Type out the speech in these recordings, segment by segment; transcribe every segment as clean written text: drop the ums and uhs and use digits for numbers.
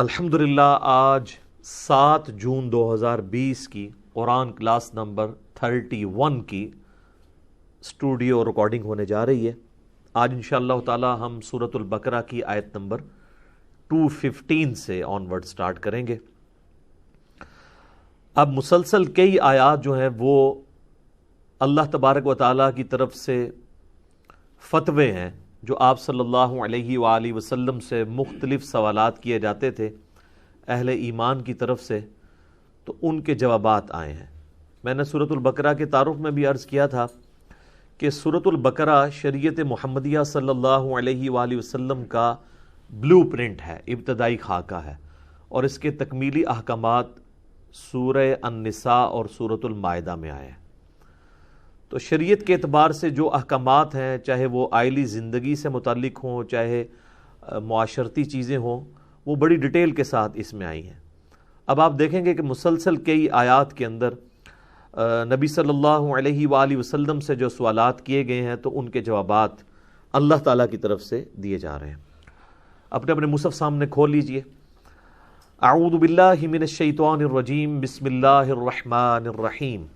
الحمدللہ آج 7 جون 2020 کی قرآن کلاس نمبر 31 کی اسٹوڈیو ریکارڈنگ ہونے جا رہی ہے۔ آج انشاءاللہ تعالی ہم سورۃ البقرہ کی آیت نمبر 215 سے آن ورڈ سٹارٹ کریں گے۔ اب مسلسل کئی آیات جو ہیں وہ اللہ تبارک و تعالیٰ کی طرف سے فتوے ہیں جو آپ صلی اللہ علیہ وآلہ وسلم سے مختلف سوالات کیے جاتے تھے اہل ایمان کی طرف سے، تو ان کے جوابات آئے ہیں۔ میں نے سورۃ البقرہ کے تعارف میں بھی عرض کیا تھا کہ سورۃ البقرہ شریعت محمدیہ صلی اللہ علیہ وآلہ وسلم کا بلو پرنٹ ہے، ابتدائی خاکہ ہے، اور اس کے تکمیلی احکامات سورہ النساء اور سورۃ المائدہ میں آئے ہیں۔ تو شریعت کے اعتبار سے جو احکامات ہیں، چاہے وہ آئلی زندگی سے متعلق ہوں، چاہے معاشرتی چیزیں ہوں، وہ بڑی ڈیٹیل کے ساتھ اس میں آئی ہیں۔ اب آپ دیکھیں گے کہ مسلسل کئی آیات کے اندر نبی صلی اللہ علیہ وآلہ وسلم سے جو سوالات کیے گئے ہیں تو ان کے جوابات اللہ تعالیٰ کی طرف سے دیے جا رہے ہیں۔ اپنے مصحف سامنے کھول لیجئے۔ اعوذ باللہ من الشیطان الرجیم، بسم اللہ الرحمن الرحیم۔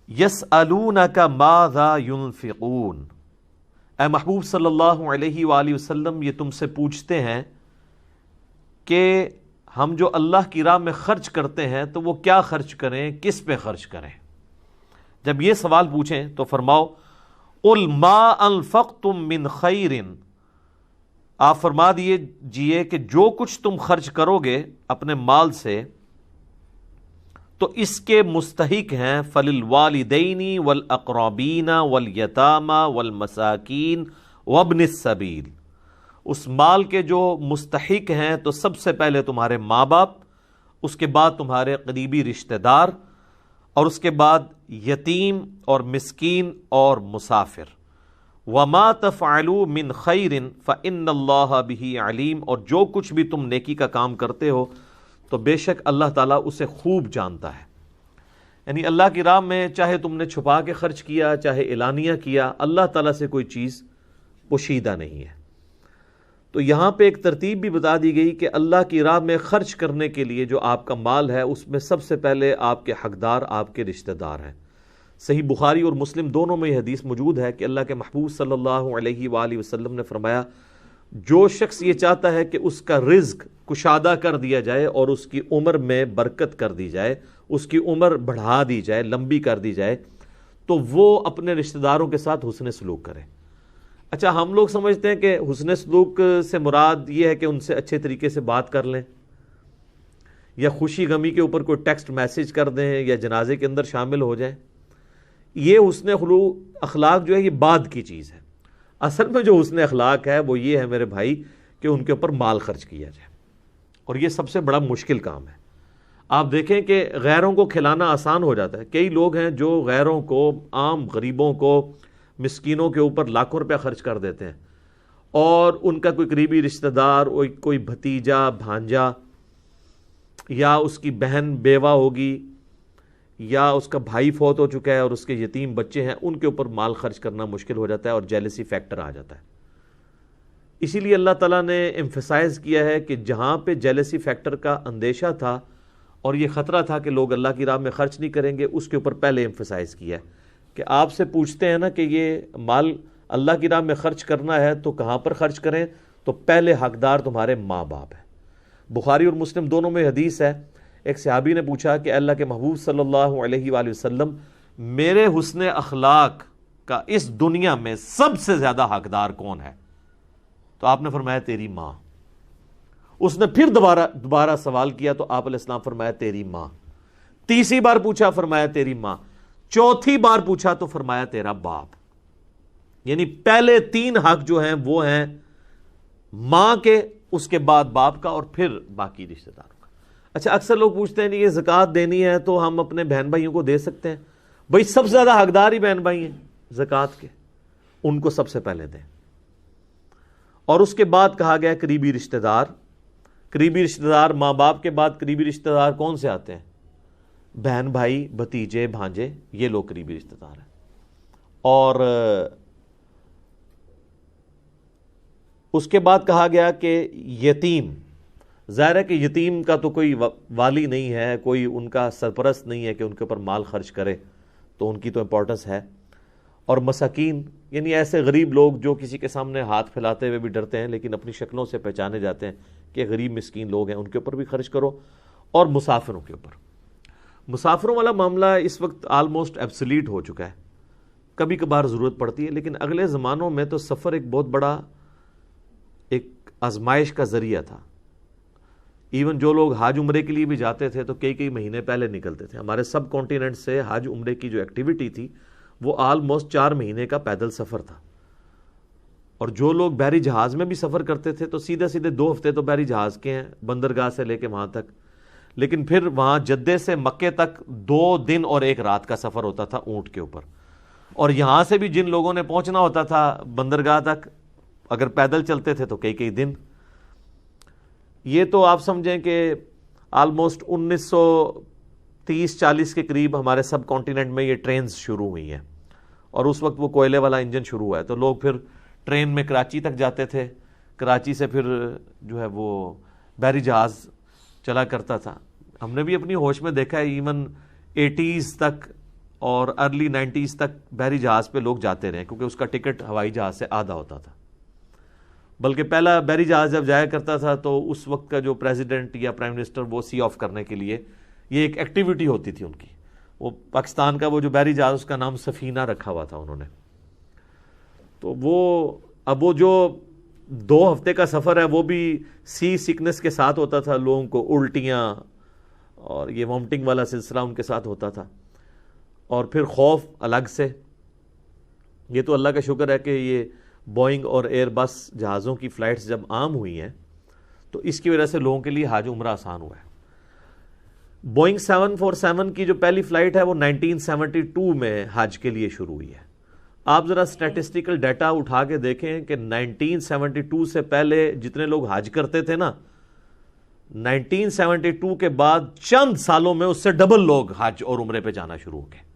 یسألونک ماذا ینفقون، اے محبوب صلی اللہ علیہ وآلہ وسلم یہ تم سے پوچھتے ہیں کہ ہم جو اللہ کی راہ میں خرچ کرتے ہیں تو وہ کیا خرچ کریں، کس پہ خرچ کریں۔ جب یہ سوال پوچھیں تو فرماؤ قل ما انفقتم من خیر، آپ فرما دیجئے کہ جو کچھ تم خرچ کرو گے اپنے مال سے تو اس کے مستحق ہیں فللوالدین والاقربین والیتامى والمساکین وابن السبیل، اس مال کے جو مستحق ہیں تو سب سے پہلے تمہارے ماں باپ، اس کے بعد تمہارے قریبی رشتہ دار، اور اس کے بعد یتیم اور مسکین اور مسافر۔ وما تفعلوا من خیر فإن اللہ بہ علیم، اور جو کچھ بھی تم نیکی کا کام کرتے ہو تو بے شک اللہ تعالیٰ اسے خوب جانتا ہے۔ یعنی اللہ کی راہ میں چاہے تم نے چھپا کے خرچ کیا، چاہے اعلانیہ کیا، اللہ تعالیٰ سے کوئی چیز پوشیدہ نہیں ہے۔ تو یہاں پہ ایک ترتیب بھی بتا دی گئی کہ اللہ کی راہ میں خرچ کرنے کے لیے جو آپ کا مال ہے اس میں سب سے پہلے آپ کے حقدار آپ کے رشتہ دار ہیں۔ صحیح بخاری اور مسلم دونوں میں یہ حدیث موجود ہے کہ اللہ کے محبوب صلی اللہ علیہ وآلہ وسلم نے فرمایا جو شخص یہ چاہتا ہے کہ اس کا رزق کشادہ کر دیا جائے اور اس کی عمر میں برکت کر دی جائے، اس کی عمر بڑھا دی جائے، لمبی کر دی جائے، تو وہ اپنے رشتہ داروں کے ساتھ حسن سلوک کرے۔ اچھا، ہم لوگ سمجھتے ہیں کہ حسن سلوک سے مراد یہ ہے کہ ان سے اچھے طریقے سے بات کر لیں، یا خوشی غمی کے اوپر کوئی ٹیکسٹ میسج کر دیں، یا جنازے کے اندر شامل ہو جائیں۔ یہ حسن اخلاق جو ہے یہ بعد کی چیز ہے۔ اصل میں جو حسن اخلاق ہے وہ یہ ہے میرے بھائی کہ ان کے اوپر مال خرچ کیا جائے، اور یہ سب سے بڑا مشکل کام ہے۔ آپ دیکھیں کہ غیروں کو کھلانا آسان ہو جاتا ہے، کئی لوگ ہیں جو غیروں کو، عام غریبوں کو، مسکینوں کے اوپر لاکھوں روپے خرچ کر دیتے ہیں، اور ان کا کوئی قریبی رشتہ دار، کوئی بھتیجا، بھانجا، یا اس کی بہن بیوہ ہوگی، یا اس کا بھائی فوت ہو چکا ہے اور اس کے یتیم بچے ہیں، ان کے اوپر مال خرچ کرنا مشکل ہو جاتا ہے اور جیلسی فیکٹر آ جاتا ہے۔ اسی لیے اللہ تعالیٰ نے ایمفسائز کیا ہے کہ جہاں پہ جیلسی فیکٹر کا اندیشہ تھا اور یہ خطرہ تھا کہ لوگ اللہ کی راہ میں خرچ نہیں کریں گے، اس کے اوپر پہلے ایمفسائز کیا ہے کہ آپ سے پوچھتے ہیں نا کہ یہ مال اللہ کی راہ میں خرچ کرنا ہے تو کہاں پر خرچ کریں، تو پہلے حقدار تمہارے ماں باپ ہیں۔ بخاری اور مسلم دونوں میں حدیث ہے، ایک صحابی نے پوچھا کہ اللہ کے محبوب صلی اللہ علیہ وآلہ وسلم میرے حسن اخلاق کا اس دنیا میں سب سے زیادہ حقدار کون ہے؟ تو آپ نے فرمایا تیری ماں۔ اس نے پھر دوبارہ سوال کیا تو آپ علیہ السلام فرمایا تیری ماں۔ تیسری بار پوچھا، فرمایا تیری ماں۔ چوتھی بار پوچھا تو فرمایا تیرا باپ۔ یعنی پہلے 3 حق جو ہیں وہ ہیں ماں کے، اس کے بعد باپ کا، اور پھر باقی رشتہ داروں کا۔ اچھا، اکثر لوگ پوچھتے ہیں یہ زکوٰۃ دینی ہے تو ہم اپنے بہن بھائیوں کو دے سکتے ہیں؟ بھائی سب سے زیادہ حقدار ہی بہن بھائی ہیں زکوٰۃ کے، ان کو سب سے پہلے دیں۔ اور اس کے بعد کہا گیا قریبی رشتہ دار۔ قریبی رشتہ دار، ماں باپ کے بعد قریبی رشتہ دار کون سے آتے ہیں؟ بہن بھائی، بھتیجے، بھانجے، یہ لوگ قریبی رشتہ دار ہیں۔ اور اس کے بعد کہا گیا کہ یتیم، ظاہر ہے کہ یتیم کا تو کوئی والی نہیں ہے، کوئی ان کا سرپرست نہیں ہے کہ ان کے اوپر مال خرچ کرے، تو ان کی تو امپورٹنس ہے. اور مساکین یعنی ایسے غریب لوگ جو کسی کے سامنے ہاتھ پھیلاتے ہوئے بھی ڈرتے ہیں لیکن اپنی شکلوں سے پہچانے جاتے ہیں کہ غریب مسکین لوگ ہیں، ان کے اوپر بھی خرچ کرو. اور مسافروں کے اوپر، مسافروں والا معاملہ اس وقت آلموسٹ ایبسلیٹ ہو چکا ہے، کبھی کبھار ضرورت پڑتی ہے، لیکن اگلے زمانوں میں تو سفر ایک بہت بڑا ایک آزمائش کا ذریعہ تھا. ایون جو لوگ حج عمرے کے لیے بھی جاتے تھے تو کئی مہینے پہلے نکلتے تھے. ہمارے سب کانٹیننٹ سے حج عمرے کی جو ایکٹیویٹی تھی وہ آلموسٹ 4 مہینے کا پیدل سفر تھا. اور جو لوگ بحری جہاز میں بھی سفر کرتے تھے تو سیدھے 2 ہفتے تو بحری جہاز کے ہیں، بندرگاہ سے لے کے وہاں تک، لیکن پھر وہاں جدے سے مکے تک 2 دن اور 1 رات کا سفر ہوتا تھا اونٹ کے اوپر. اور یہاں سے بھی جن لوگوں نے پہنچنا ہوتا تھا بندرگاہ تک، اگر پیدل چلتے تھے تو کئی دن. یہ تو آپ سمجھیں کہ آلموسٹ 1930-40 کے قریب ہمارے سب کانٹیننٹ میں یہ ٹرینز شروع ہوئی ہیں، اور اس وقت وہ کوئلے والا انجن شروع ہوا ہے تو لوگ پھر ٹرین میں کراچی تک جاتے تھے، کراچی سے پھر جو ہے وہ بحری جہاز چلا کرتا تھا. ہم نے بھی اپنی ہوش میں دیکھا ہے ایون 80s تک اور ارلی 90s تک بحری جہاز پہ لوگ جاتے رہے، کیونکہ اس کا ٹکٹ ہوائی جہاز سے آدھا ہوتا تھا. بلکہ پہلا بحری جہاز جب جایا کرتا تھا تو اس وقت کا جو پریزیڈنٹ یا پرائم منسٹر وہ سی آف کرنے کے لیے یہ ایک ایکٹیویٹی ہوتی تھی ان کی. وہ پاکستان کا وہ جو بحری جہاز اس کا نام سفینہ رکھا ہوا تھا انہوں نے. تو وہ جو 2 ہفتے کا سفر ہے وہ بھی سی سکنس کے ساتھ ہوتا تھا، لوگوں کو الٹیاں اور یہ وامٹنگ والا سلسلہ ان کے ساتھ ہوتا تھا، اور پھر خوف الگ سے. یہ تو اللہ کا شکر ہے کہ یہ بوئنگ اور ایئر بس جہازوں کی فلائٹس جب عام ہوئی ہیں تو اس کی وجہ سے لوگوں کے لیے حج عمرہ آسان ہوا ہے. بوئنگ 747 کی جو پہلی فلائٹ ہے وہ 1972 میں حج کے لیے شروع ہوئی ہے. آپ ذرا سٹیٹسٹیکل ڈیٹا اٹھا کے دیکھیں کہ 1972 سے پہلے جتنے لوگ حج کرتے تھے نا، 1972 کے بعد چند سالوں میں اس سے ڈبل لوگ حج اور عمرے پہ جانا شروع ہو گئے،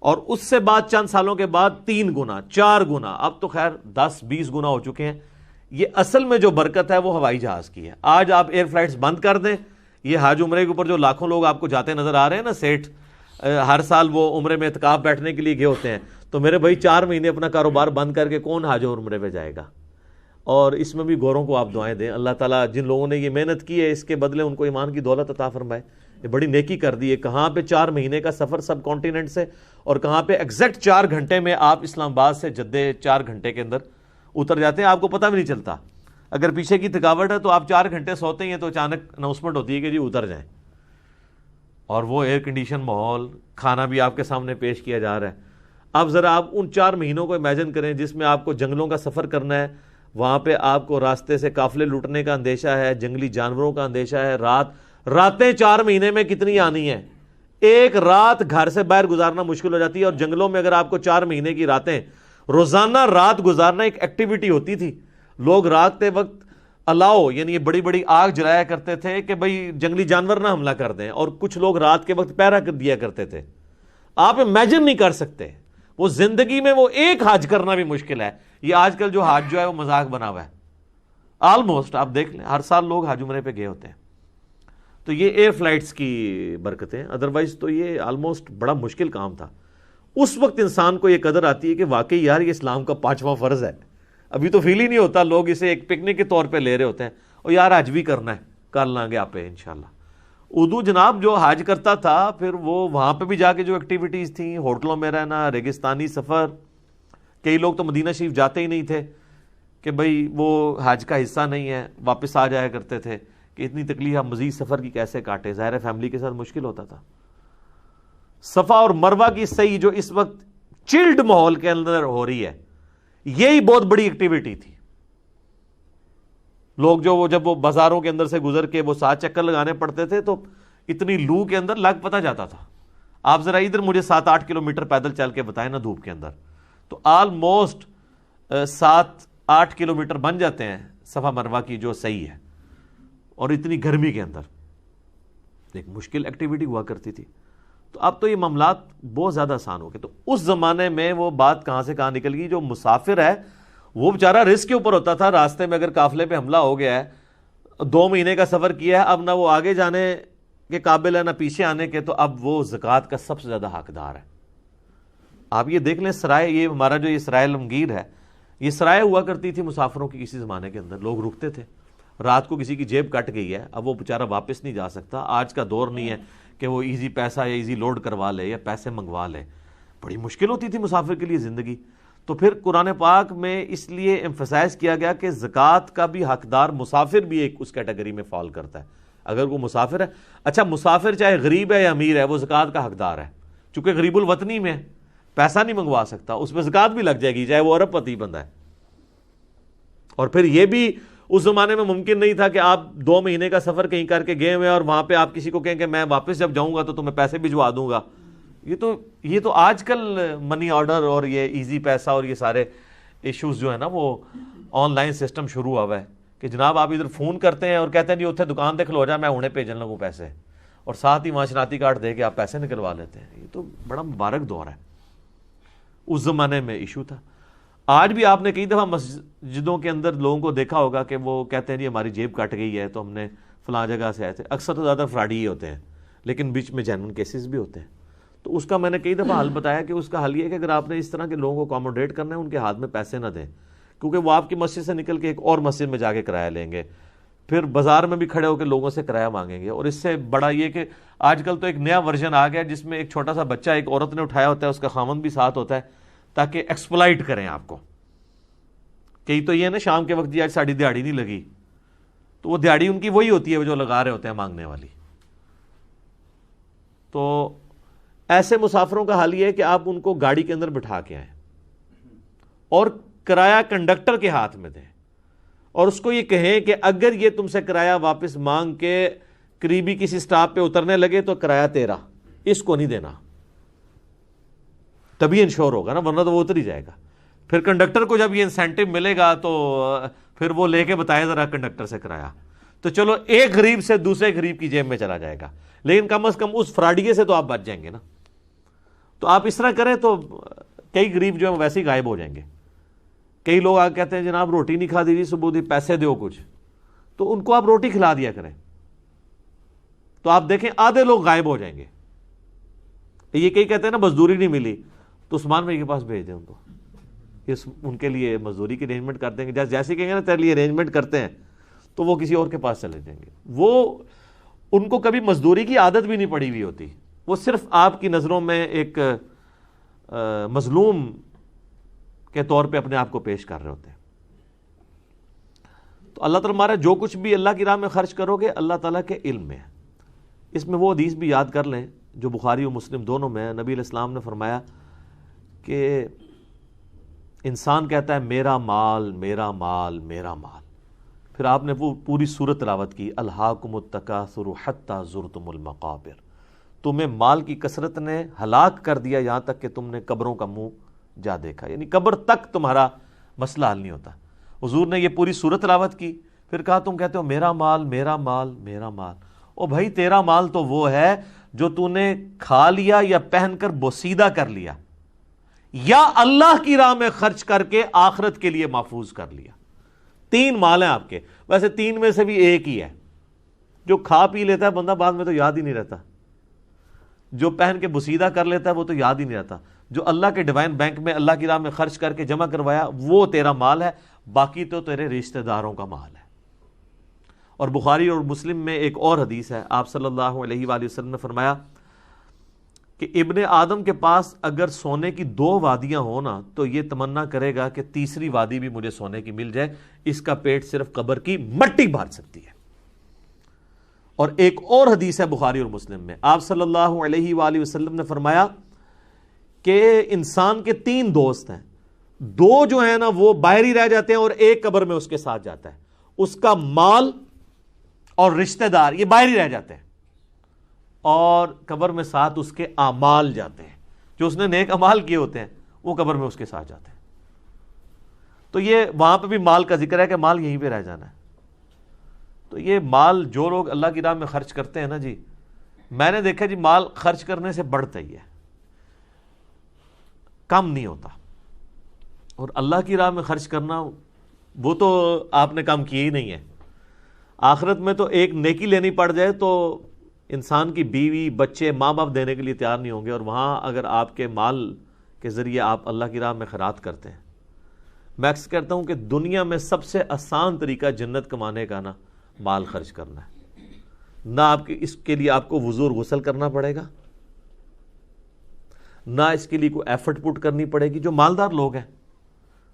اور اس سے بعد چند سالوں کے بعد 3 گنا 4 گنا، اب تو خیر 10-20 گنا ہو چکے ہیں. یہ اصل میں جو برکت ہے وہ ہوائی جہاز کی ہے. آج آپ ایئر فلائٹس بند کر دیں، یہ حج عمرے کے اوپر جو لاکھوں لوگ آپ کو جاتے نظر آ رہے ہیں نا، سیٹ ہر سال وہ عمرے میں اعتکاف بیٹھنے کے لیے گئے ہوتے ہیں، تو میرے بھائی 4 مہینے اپنا کاروبار بند کر کے کون حج اور عمرے پہ جائے گا؟ اور اس میں بھی گوروں کو آپ دعائیں دیں، اللہ تعالیٰ جن لوگوں نے یہ محنت کی ہے اس کے بدلے ان کو ایمان کی دولت عطا فرمائے. یہ بڑی نیکی کر دی ہے. کہاں پہ 4 مہینے کا سفر سب کانٹیننٹ سے، اور کہاں پہ ایگزیکٹ 4 گھنٹے میں آپ اسلام آباد سے جدے 4 گھنٹے کے اندر اتر جاتے ہیں، آپ کو پتہ بھی نہیں چلتا. اگر پیچھے کی تھکاوٹ ہے تو آپ 4 گھنٹے سوتے ہیں تو اچانک اناؤنسمنٹ ہوتی ہے کہ جی اتر جائیں، اور وہ ایئر کنڈیشن ماحول، کھانا بھی آپ کے سامنے پیش کیا جا رہا ہے. اب ذرا آپ ان 4 مہینوں کو امیجن کریں جس میں آپ کو جنگلوں کا سفر کرنا ہے، وہاں پہ آپ کو راستے سے قافلے لوٹنے کا اندیشہ ہے، جنگلی جانوروں کا اندیشہ ہے، راتیں 4 مہینے میں کتنی آنی ہیں. ایک رات گھر سے باہر گزارنا مشکل ہو جاتی ہے، اور جنگلوں میں اگر آپ کو 4 مہینے کی راتیں روزانہ رات گزارنا ایک ایکٹیویٹی ہوتی تھی. لوگ رات کے وقت الاؤ یعنی یہ بڑی بڑی آگ جلایا کرتے تھے کہ بھئی جنگلی جانور نہ حملہ کر دیں، اور کچھ لوگ رات کے وقت پہرا کر دیا کرتے تھے. آپ امیجن نہیں کر سکتے، وہ زندگی میں وہ ایک حج کرنا بھی مشکل ہے. یہ آج کل جو حج جو ہے وہ مذاق بنا ہوا ہے. آلموسٹ آپ دیکھ لیں ہر سال لوگ حج عمرے پہ گئے ہوتے ہیں. تو یہ ایئر فلائٹس کی برکتیں، ادروائز تو یہ آلموسٹ بڑا مشکل کام تھا. اس وقت انسان کو یہ قدر آتی ہے کہ واقعی یار یہ اسلام کا 5واں فرض ہے. ابھی تو فیل ہی نہیں ہوتا، لوگ اسے ایک پکنک کے طور پہ لے رہے ہوتے ہیں، اور یار حج بھی کرنا ہے، کر لیں گے آپ پہ انشاءاللہ. اردو جناب جو حج کرتا تھا پھر وہ وہاں پہ بھی جا کے جو ایکٹیویٹیز تھیں، ہوٹلوں میں رہنا، ریگستانی سفر. کئی لوگ تو مدینہ شریف جاتے ہی نہیں تھے کہ بھئی وہ حج کا حصہ نہیں ہے، واپس آ جایا کرتے تھے کہ اتنی تکلیف ہم مزید سفر کی کیسے کاٹے. ظاہر ہے فیملی کے ساتھ مشکل ہوتا تھا. صفا اور مروہ کی سعی جو اس وقت چلڈ ماحول کے اندر ہو رہی ہے، یہی بہت بڑی ایکٹیویٹی تھی. لوگ جو جب وہ بازاروں کے اندر سے گزر کے وہ 7 چکر لگانے پڑتے تھے تو اتنی لو کے اندر لگ پتہ جاتا تھا. آپ ذرا ادھر مجھے 7-8 کلومیٹر پیدل چل کے بتائیں نا دھوپ کے اندر، تو آلموسٹ 7-8 کلومیٹر بن جاتے ہیں صفا مروہ کی جو صحیح ہے، اور اتنی گرمی کے اندر ایک مشکل ایکٹیویٹی ہوا کرتی تھی. تو اب تو یہ معاملات بہت زیادہ آسان ہو گئے. تو اس زمانے میں وہ بات کہاں سے کہاں نکل گئی، جو مسافر ہے وہ بیچارہ رسک کے اوپر ہوتا تھا. راستے میں اگر قافلے پہ حملہ ہو گیا ہے، 2 مہینے کا سفر کیا ہے، اب نہ وہ آگے جانے کے قابل ہے نہ پیچھے آنے کے، تو اب وہ زکوٰۃ کا سب سے زیادہ حقدار ہے۔ آپ یہ دیکھ لیں سرائے، یہ ہمارا جو یہ سرائے لمگیر ہے، یہ سرائے ہوا کرتی تھی مسافروں کی کسی زمانے کے اندر، لوگ رکتے تھے، رات کو کسی کی جیب کٹ گئی ہے، اب وہ بیچارہ واپس نہیں جا سکتا۔ آج کا دور نہیں ہے کہ وہ ایزی پیسہ یا ایزی لوڈ کروا لے یا پیسے منگوا لے، بڑی مشکل ہوتی تھی مسافر کے لیے زندگی۔ تو پھر قرآن پاک میں اس لیے ایمفسائز کیا گیا کہ زکوٰۃ کا بھی حقدار مسافر بھی ایک اس کیٹیگری میں فال کرتا ہے۔ اگر وہ مسافر ہے، اچھا مسافر چاہے غریب ہے یا امیر ہے، وہ زکوٰۃ کا حقدار ہے، چونکہ غریب الوطنی میں پیسہ نہیں منگوا سکتا، اس میں زکوٰۃ بھی لگ جائے گی چاہے وہ ارب پتی بندہ ہے۔ اور پھر یہ بھی اس زمانے میں ممکن نہیں تھا کہ آپ 2 مہینے کا سفر کہیں کر کے گئے ہوئے اور وہاں پہ آپ کسی کو کہیں کہ میں واپس جب جاؤں گا تو تمہیں پیسے بھجوا دوں گا۔ یہ تو آج کل منی آرڈر اور یہ ایزی پیسہ اور یہ سارے ایشوز جو ہے نا، وہ آن لائن سسٹم شروع ہوا ہے کہ جناب آپ ادھر فون کرتے ہیں اور کہتے ہیں جی اتنے دکان دے کھلو جا، میں انہیں بھیجن لگوں پیسے، اور ساتھ ہی معاشراتی کارڈ دے کے آپ پیسے نکلوا لیتے ہیں۔ یہ تو بڑا مبارک دور ہے، اس زمانے میں ایشو تھا۔ آج بھی آپ نے کئی دفعہ مسجدوں کے اندر لوگوں کو دیکھا ہوگا کہ وہ کہتے ہیں جی ہماری جیب کٹ گئی ہے تو ہم نے فلاں جگہ سے آئے تھے، اکثر تو زیادہ فراڈی ہی ہوتے ہیں، لیکن بیچ میں جینون کیسز بھی ہوتے ہیں۔ تو اس کا میں نے کئی دفعہ حل بتایا کہ اس کا حل یہ ہے کہ اگر آپ نے اس طرح کے لوگوں کو اکاموڈیٹ کرنا ہے، ان کے ہاتھ میں پیسے نہ دیں، کیونکہ وہ آپ کی مسجد سے نکل کے ایک اور مسجد میں جا کے کرایہ لیں گے، پھر بازار میں بھی کھڑے ہو کے لوگوں سے کرایہ مانگیں گے۔ اور اس سے بڑا یہ کہ آج کل تو ایک نیا ورژن آ گیا جس میں ایک چھوٹا سا بچہ ایک عورت نے اٹھایا ہوتا ہے، اس کا خامند بھی ساتھ ہوتا ہے، تاکہ ایکسپلائٹ کریں آپ کو۔ کئی تو یہ ہے نا شام کے وقت آج ساڑی دیہڑی نہیں لگی، تو وہ دیہڑی ان کی وہی ہوتی ہے جو لگا رہے ہوتے ہیں مانگنے والی۔ تو ایسے مسافروں کا حال یہ ہے کہ آپ ان کو گاڑی کے اندر بٹھا کے آئیں اور کرایہ کنڈکٹر کے ہاتھ میں دیں، اور اس کو یہ کہیں کہ اگر یہ تم سے کرایہ واپس مانگ کے قریبی کسی سٹاپ پہ اترنے لگے تو کرایہ تیرا، اس کو نہیں دینا، تبھی انشور ہوگا نا، ورنہ تو وہ اتر ہی جائے گا۔ پھر کنڈکٹر کو جب یہ انسینٹو ملے گا تو پھر وہ لے کے بتائے ذرا کنڈکٹر سے کرایہ، تو چلو ایک غریب سے دوسرے غریب کی جیب میں چلا جائے گا، لیکن کم از کم اس فراڈیے سے تو آپ بچ جائیں گے نا۔ تو آپ اس طرح کریں تو کئی غریب جو ہیں ویسے ہی غائب ہو جائیں گے۔ کئی لوگ آ کہتے ہیں جناب روٹی نہیں کھا دیجیے صبح دی، پیسے دو کچھ، تو ان کو آپ روٹی کھلا دیا کریں، تو آپ دیکھیں آدھے لوگ غائب ہو جائیں گے۔ یہ کئی کہتے ہیں نا مزدوری نہیں ملی، تو عثمان بھائی کے پاس بھیج دیں ان کو، ان کے لیے مزدوری کی ارینجمنٹ کر دیں گے، جیسے کہیں گے نا تیرے لیے ارینجمنٹ کرتے ہیں، تو وہ کسی اور کے پاس چلے جائیں گے۔ وہ ان کو کبھی مزدوری کی عادت بھی نہیں پڑی ہوئی ہوتی، وہ صرف آپ کی نظروں میں ایک مظلوم کے طور پہ اپنے آپ کو پیش کر رہے ہوتے ہیں۔ تو اللہ تعالیٰ ہمارا جو کچھ بھی اللہ کی راہ میں خرچ کرو گے اللہ تعالیٰ کے علم میں ہے۔ اس میں وہ حدیث بھی یاد کر لیں جو بخاری و مسلم دونوں میں ہے، نبی علیہ السلام نے فرمایا کہ انسان کہتا ہے میرا مال میرا مال میرا مال، پھر آپ نے وہ پوری سورت تلاوت کی، الہاکم التکاثر حتی زرتم المقابر، تمہیں مال کی کثرت نے ہلاک کر دیا یہاں تک کہ تم نے قبروں کا منہ جا دیکھا، یعنی قبر تک تمہارا مسئلہ حل نہیں ہوتا۔ حضور نے یہ پوری سورت تلاوت کی، پھر کہا تم کہتے ہو میرا مال میرا مال میرا مال، او بھائی تیرا مال تو وہ ہے جو تو نے کھا لیا یا پہن کر بوسیدہ کر لیا یا اللہ کی راہ میں خرچ کر کے آخرت کے لیے محفوظ کر لیا۔ 3 مال ہیں آپ کے، ویسے 3 میں سے بھی ایک ہی ہے، جو کھا پی لیتا ہے بندہ بعد میں تو یاد ہی نہیں رہتا، جو پہن کے بوسیدہ کر لیتا ہے وہ تو یاد ہی نہیں رہتا، جو اللہ کے ڈیوائن بینک میں اللہ کی راہ میں خرچ کر کے جمع کروایا وہ تیرا مال ہے، باقی تو تیرے رشتہ داروں کا مال ہے۔ اور بخاری اور مسلم میں ایک اور حدیث ہے، آپ صلی اللہ علیہ وآلہ وسلم نے فرمایا کہ ابن آدم کے پاس اگر سونے کی 2 وادیاں ہوں نا تو یہ تمنا کرے گا کہ تیسری وادی بھی مجھے سونے کی مل جائے، اس کا پیٹ صرف قبر کی مٹی بھر سکتی ہے۔ اور ایک اور حدیث ہے بخاری اور مسلم میں، آپ صلی اللہ علیہ وآلہ وسلم نے فرمایا کہ انسان کے 3 دوست ہیں، 2 جو ہیں نا وہ باہر ہی رہ جاتے ہیں اور ایک قبر میں اس کے ساتھ جاتا ہے، اس کا مال اور رشتہ دار یہ باہر ہی رہ جاتے ہیں، اور قبر میں ساتھ اس کے اعمال جاتے ہیں، جو اس نے نیک اعمال کیے ہوتے ہیں وہ قبر میں اس کے ساتھ جاتے ہیں۔ تو یہ وہاں پہ بھی مال کا ذکر ہے کہ مال یہیں پہ رہ جانا ہے۔ تو یہ مال جو لوگ اللہ کی راہ میں خرچ کرتے ہیں نا جی، میں نے دیکھا جی مال خرچ کرنے سے بڑھتا ہی ہے، کم نہیں ہوتا۔ اور اللہ کی راہ میں خرچ کرنا وہ تو آپ نے کام کیا ہی نہیں ہے، آخرت میں تو ایک نیکی لینی پڑ جائے تو انسان کی بیوی بچے ماں باپ دینے کے لیے تیار نہیں ہوں گے، اور وہاں اگر آپ کے مال کے ذریعے آپ اللہ کی راہ میں خیرات کرتے ہیں. میں اکثر کہتا ہوں کہ دنیا میں سب سے آسان طریقہ جنت کمانے کا نا مال خرچ کرنا ہے. نہ آپ کے اس کے لیے آپ کو وضو اور غسل کرنا پڑے گا، نہ اس کے لیے کوئی ایفرٹ پٹ کرنی پڑے گی. جو مالدار لوگ ہیں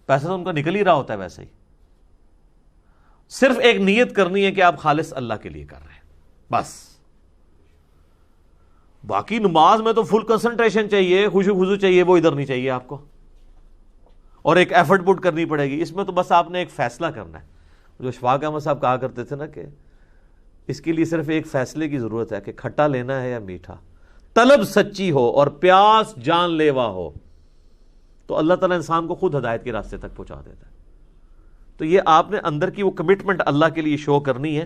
پیسہ تو ان کا نکل ہی رہا ہوتا ہے ویسے ہی، صرف ایک نیت کرنی ہے کہ آپ خالص اللہ کے لیے کر رہے ہیں بس. باقی نماز میں تو فل کنسنٹریشن چاہیے، خوشو خضو چاہیے، وہ ادھر نہیں چاہیے آپ کو، اور ایک ایفرٹ پٹ کرنی پڑے گی. اس میں تو بس آپ نے ایک فیصلہ کرنا ہے. جو شفاق احمد صاحب کہا کرتے تھے نا کہ اس کے لیے صرف ایک فیصلے کی ضرورت ہے کہ کھٹا لینا ہے یا میٹھا. طلب سچی ہو اور پیاس جان لیوا ہو تو اللہ تعالیٰ انسان کو خود ہدایت کے راستے تک پہنچا دیتا ہے. تو یہ آپ نے اندر کی وہ کمٹمنٹ اللہ کے لیے شو کرنی ہے.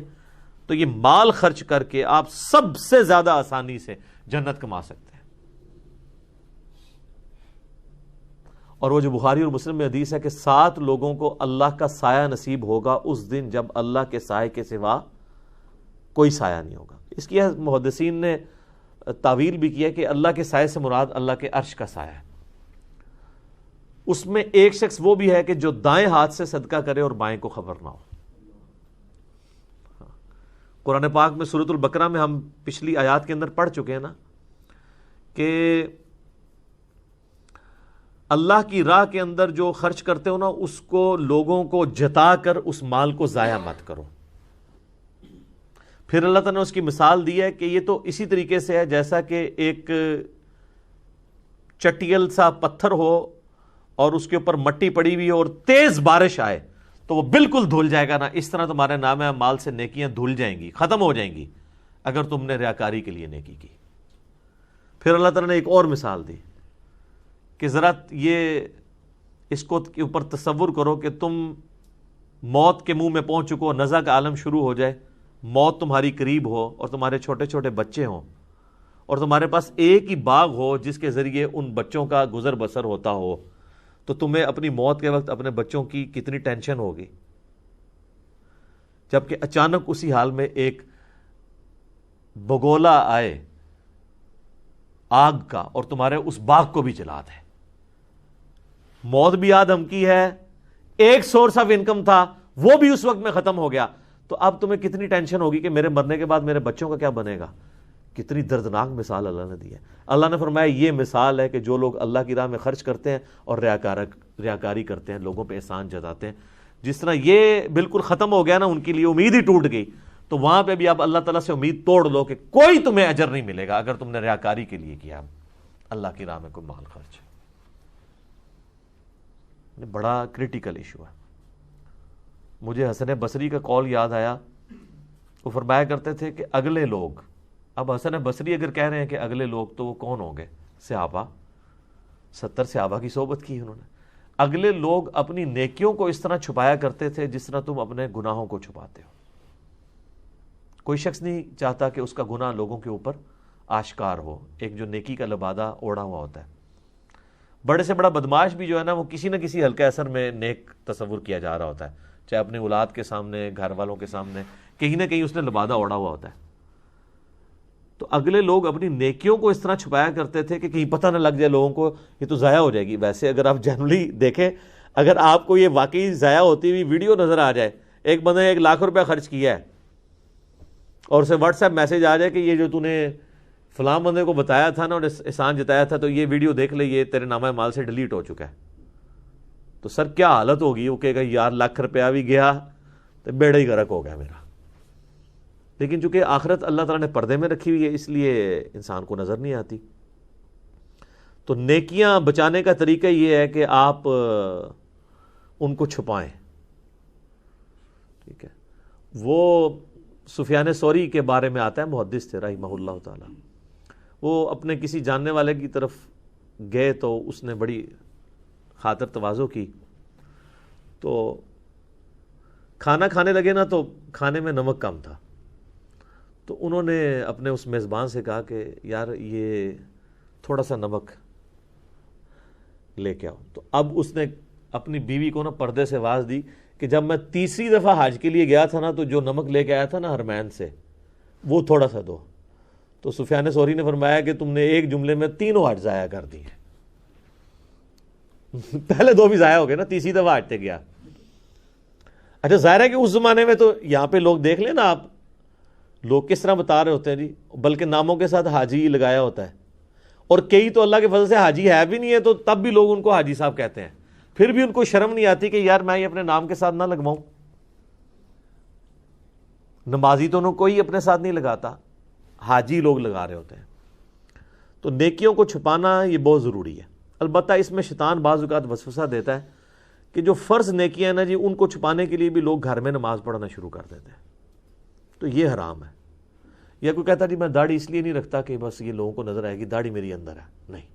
تو یہ مال خرچ کر کے آپ سب سے زیادہ آسانی سے جنت کما سکتے ہیں. اور وہ جو بخاری اور مسلم میں حدیث ہے کہ 7 لوگوں کو اللہ کا سایہ نصیب ہوگا اس دن جب اللہ کے سائے کے سوا کوئی سایہ نہیں ہوگا. اس کی محدثین نے تعویل بھی کیا کہ اللہ کے سائے سے مراد اللہ کے عرش کا سایہ ہے. اس میں ایک شخص وہ بھی ہے کہ جو دائیں ہاتھ سے صدقہ کرے اور بائیں کو خبر نہ ہو. قرآن پاک میں سورۃ البقرہ میں ہم پچھلی آیات کے اندر پڑھ چکے ہیں نا کہ اللہ کی راہ کے اندر جو خرچ کرتے ہو نا اس کو لوگوں کو جتا کر اس مال کو ضائع مت کرو. پھر اللہ تعالیٰ نے اس کی مثال دی ہے کہ یہ تو اسی طریقے سے ہے جیسا کہ ایک چٹیل سا پتھر ہو اور اس کے اوپر مٹی پڑی ہوئی ہو اور تیز بارش آئے تو وہ بالکل دھل جائے گا نا. اس طرح تمہارے نام مال سے نیکیاں دھل جائیں گی، ختم ہو جائیں گی اگر تم نے ریاکاری کے لیے نیکی کی. پھر اللہ تعالیٰ نے ایک اور مثال دی کہ ذرا یہ اس کو کے اوپر تصور کرو کہ تم موت کے منہ میں پہنچ چکو، نزع کا عالم شروع ہو جائے، موت تمہاری قریب ہو اور تمہارے چھوٹے چھوٹے بچے ہوں اور تمہارے پاس ایک ہی باغ ہو جس کے ذریعے ان بچوں کا گزر بسر ہوتا ہو، تو تمہیں اپنی موت کے وقت اپنے بچوں کی کتنی ٹینشن ہوگی. جبکہ اچانک اسی حال میں ایک بگولا آئے آگ کا اور تمہارے اس باغ کو بھی جلا دے. موت بھی آ دھمکی ہے، ایک سورس آف انکم تھا وہ بھی اس وقت میں ختم ہو گیا، تو اب تمہیں کتنی ٹینشن ہوگی کہ میرے مرنے کے بعد میرے بچوں کا کیا بنے گا. کتنی دردناک مثال اللہ نے دی ہے. اللہ نے فرمایا یہ مثال ہے کہ جو لوگ اللہ کی راہ میں خرچ کرتے ہیں اور ریاکاری کرتے ہیں، لوگوں پہ احسان جتاتے ہیں، جس طرح یہ بالکل ختم ہو گیا نا، ان کے لیے امید ہی ٹوٹ گئی، تو وہاں پہ بھی آپ اللہ تعالیٰ سے امید توڑ لو کہ کوئی تمہیں اجر نہیں ملے گا اگر تم نے ریاکاری کے لیے کیا اللہ کی راہ میں کوئی مال خرچ. بڑا کریٹیکل ایشو ہے. مجھے حسن بصری کا قول یاد آیا. وہ فرمایا کرتے تھے کہ اگلے لوگ، اب حسن بصری اگر کہہ رہے ہیں کہ اگلے لوگ تو وہ کون ہوں گے؟ صحابہ. 70 صحابہ کی صحبت کی انہوں نے. اگلے لوگ اپنی نیکیوں کو اس طرح چھپایا کرتے تھے جس طرح تم اپنے گناہوں کو چھپاتے ہو. کوئی شخص نہیں چاہتا کہ اس کا گناہ لوگوں کے اوپر آشکار ہو. ایک جو نیکی کا لبادہ اوڑھا ہوا ہوتا ہے. بڑے سے بڑا بدماش بھی جو ہے نا وہ کسی نہ کسی ہلکے اثر میں نیک تصور کیا جا رہا ہوتا ہے، چاہے اپنی اولاد کے سامنے، گھر والوں کے سامنے، کہیں نہ کہیں اس نے لبادہ اوڑھا ہوا ہوتا ہے. تو اگلے لوگ اپنی نیکیوں کو اس طرح چھپایا کرتے تھے کہ کہیں پتہ نہ لگ جائے لوگوں کو، یہ تو ضائع ہو جائے گی. ویسے اگر آپ جنرلی دیکھیں، اگر آپ کو یہ واقعی ضائع ہوتی ہوئی ویڈیو نظر آ جائے، ایک بندے نے 1 لاکھ روپیہ خرچ کیا ہے اور اسے واٹس ایپ میسج آ جائے کہ یہ جو تو نے فلاں بندے کو بتایا تھا نا اور احسان جتایا تھا، تو یہ ویڈیو دیکھ لے، یہ تیرے نامہ مال سے ڈیلیٹ ہو چکا ہے، تو سر کیا حالت ہوگی؟ وہ کہے گا یار لاکھ روپیہ بھی گیا تو بیڑا ہی غرق ہو گیا میرا. لیکن چونکہ آخرت اللہ تعالیٰ نے پردے میں رکھی ہوئی ہے اس لیے انسان کو نظر نہیں آتی. تو نیکیاں بچانے کا طریقہ یہ ہے کہ آپ ان کو چھپائیں. ٹھیک ہے. وہ سفیان ثوری کے بارے میں آتا ہے، محدث تھے رحمہ اللہ تعالیٰ. وہ اپنے کسی جاننے والے کی طرف گئے تو اس نے بڑی خاطر تواضع کی، تو کھانا کھانے لگے نا تو کھانے میں نمک کم تھا. تو انہوں نے اپنے اس میزبان سے کہا کہ یار یہ تھوڑا سا نمک لے کے آؤ. تو اب اس نے اپنی بیوی کو نا پردے سے آواز دی کہ جب میں تیسری دفعہ حج کے لیے گیا تھا نا تو جو نمک لے کے آیا تھا نا حرمین سے وہ تھوڑا سا دو. تو سفیان ثوری نے فرمایا کہ تم نے ایک جملے میں تینوں حج ضائع کر دی ہیں. پہلے 2 بھی ضائع ہو گئے نا, تیسری دفعہ حج سے گیا. اچھا ظاہر ہے کہ اس زمانے میں تو یہاں پہ لوگ دیکھ لیں نا آپ, لوگ کس طرح بتا رہے ہوتے ہیں جی, بلکہ ناموں کے ساتھ حاجی لگایا ہوتا ہے, اور کئی تو اللہ کے فضل سے حاجی ہے بھی نہیں ہے تو تب بھی لوگ ان کو حاجی صاحب کہتے ہیں, پھر بھی ان کو شرم نہیں آتی کہ یار میں یہ اپنے نام کے ساتھ نہ لگواؤں. نمازی تو انہوں کوئی اپنے ساتھ نہیں لگاتا, حاجی لوگ لگا رہے ہوتے ہیں. تو نیکیوں کو چھپانا یہ بہت ضروری ہے. البتہ اس میں شیطان بعض اوقات وسوسہ دیتا ہے کہ جو فرض نیکیاں ہیں نا جی, ان کو چھپانے کے لیے بھی لوگ گھر میں نماز پڑھنا شروع کر دیتے ہیں, تو یہ حرام ہے. یا کوئی کہتا جی میں داڑھی اس لیے نہیں رکھتا کہ بس یہ لوگوں کو نظر آئے گی داڑھی میری اندر ہے. نہیں,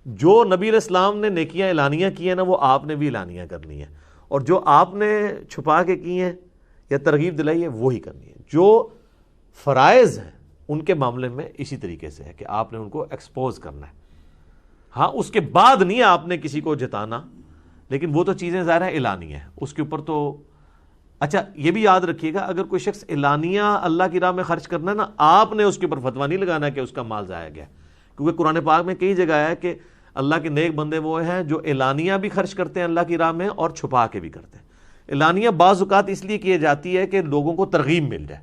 جو نبی علیہ السلام نے نیکیاں اعلانیہ کی ہیں نا وہ آپ نے بھی اعلانیہ کرنی ہے, اور جو آپ نے چھپا کے کی ہیں یا ترغیب دلائی ہے وہی کرنی ہے. جو فرائض ہیں ان کے معاملے میں اسی طریقے سے ہے کہ آپ نے ان کو ایکسپوز کرنا ہے. ہاں اس کے بعد نہیں آپ نے کسی کو جتانا, لیکن وہ تو چیزیں ظاہر ہے اعلانیہ ہے, اس کے اوپر تو. اچھا یہ بھی یاد رکھیے گا, اگر کوئی شخص اعلانیہ اللہ کی راہ میں خرچ کرنا ہے نا, آپ نے اس کے اوپر فتویٰ نہیں لگانا کہ اس کا مال ضائع گیا, کیونکہ قرآن پاک میں کئی جگہ ہے کہ اللہ کے نیک بندے وہ ہیں جو اعلانیہ بھی خرچ کرتے ہیں اللہ کی راہ میں اور چھپا کے بھی کرتے ہیں. اعلانیہ بعض اوقات اس لیے کی جاتی ہے کہ لوگوں کو ترغیب مل جائے.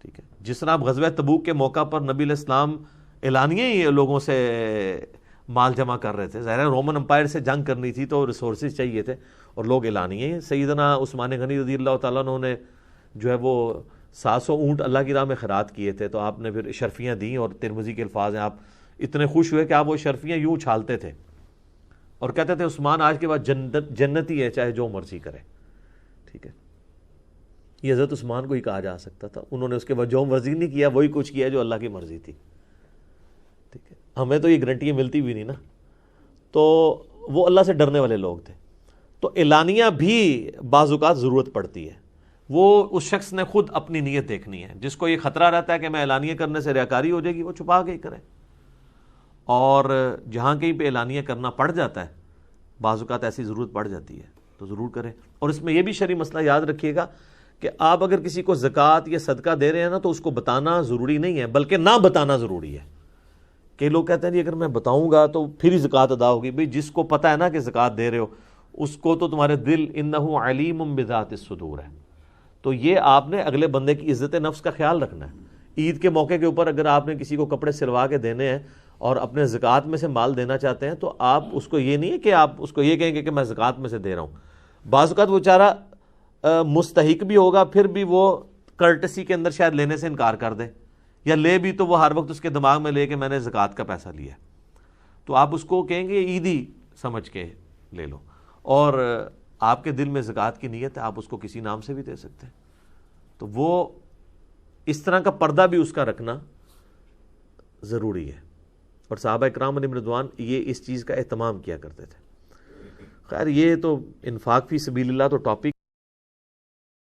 ٹھیک ہے, جس طرح غزوہ تبوک کے موقع پر نبی علیہ السلام اعلانیہ ہی لوگوں سے مال جمع کر رہے تھے. ظاہر ہے رومن امپائر سے جنگ کرنی تھی تو ریسورسز چاہیے تھے, اور لوگ اعلانیہ ہی. سیدنا عثمان غنی رضی اللہ تعالیٰ عنہ نے جو ہے وہ 700 اونٹ اللہ کی راہ میں خیرات کیے تھے, تو آپ نے پھر شرفیاں دیں, اور ترمذی کے الفاظ ہیں, آپ اتنے خوش ہوئے کہ آپ وہ شرفیاں یوں اچھالتے تھے اور کہتے تھے عثمان آج کے بعد جنتی ہے چاہے جو مرضی کرے. ٹھیک ہے, یہ حضرت عثمان کو ہی کہا جا سکتا تھا, انہوں نے اس کے بعد جو مرضی نہیں کیا وہی کچھ کیا جو اللہ کی مرضی تھی. ٹھیک ہے, ہمیں تو یہ گارنٹیاں ملتی بھی نہیں نا, تو وہ اللہ سے ڈرنے والے لوگ تھے. تو اعلانیہ بھی بعض اوقات ضرورت پڑتی ہے, وہ اس شخص نے خود اپنی نیت دیکھنی ہے. جس کو یہ خطرہ رہتا ہے کہ میں اعلانیہ کرنے سے ریاکاری ہو جائے گی, وہ چھپا کے ہی کرے. اور جہاں کہیں پہ اعلانیہ کرنا پڑ جاتا ہے, بعض اوقات ایسی ضرورت پڑ جاتی ہے تو ضرور کریں. اور اس میں یہ بھی شرعی مسئلہ یاد رکھیے گا کہ آپ اگر کسی کو زکوٰۃ یا صدقہ دے رہے ہیں نا تو اس کو بتانا ضروری نہیں ہے, بلکہ نہ بتانا ضروری ہے. کئی لوگ کہتے ہیں جی اگر میں بتاؤں گا تو پھر ہی زکوٰۃ ادا ہوگی. بھئی جس کو پتہ ہے نا کہ زکوٰۃ دے رہے ہو اس کو تو تمہارے دل انہ علیم بذات الصدور ہے, تو یہ آپ نے اگلے بندے کی عزت نفس کا خیال رکھنا ہے. عید کے موقع کے اوپر اگر آپ نے کسی کو کپڑے سلوا کے دینے ہیں اور اپنے زکوٰۃ میں سے مال دینا چاہتے ہیں تو آپ اس کو یہ نہیں ہے کہ آپ اس کو یہ کہیں گے کہ میں زکوٰۃ میں سے دے رہا ہوں. بعض اوقات وہ بیچارہ مستحق بھی ہوگا, پھر بھی وہ کرٹسی کے اندر شاید لینے سے انکار کر دے, یا لے بھی تو وہ ہر وقت اس کے دماغ میں لے کہ میں نے زکوٰۃ کا پیسہ لیا, تو آپ اس کو کہیں گے عیدی سمجھ کے لے لو. اور آپ کے دل میں زکوٰۃ کی نیت ہے, آپ اس کو کسی نام سے بھی دے سکتے ہیں. تو وہ اس طرح کا پردہ بھی اس کا رکھنا ضروری ہے. اور صحابہ اکرام علیہم رضوان یہ اس چیز کا اہتمام کیا کرتے تھے. خیر یہ تو انفاق فی سبیل اللہ تو ٹاپک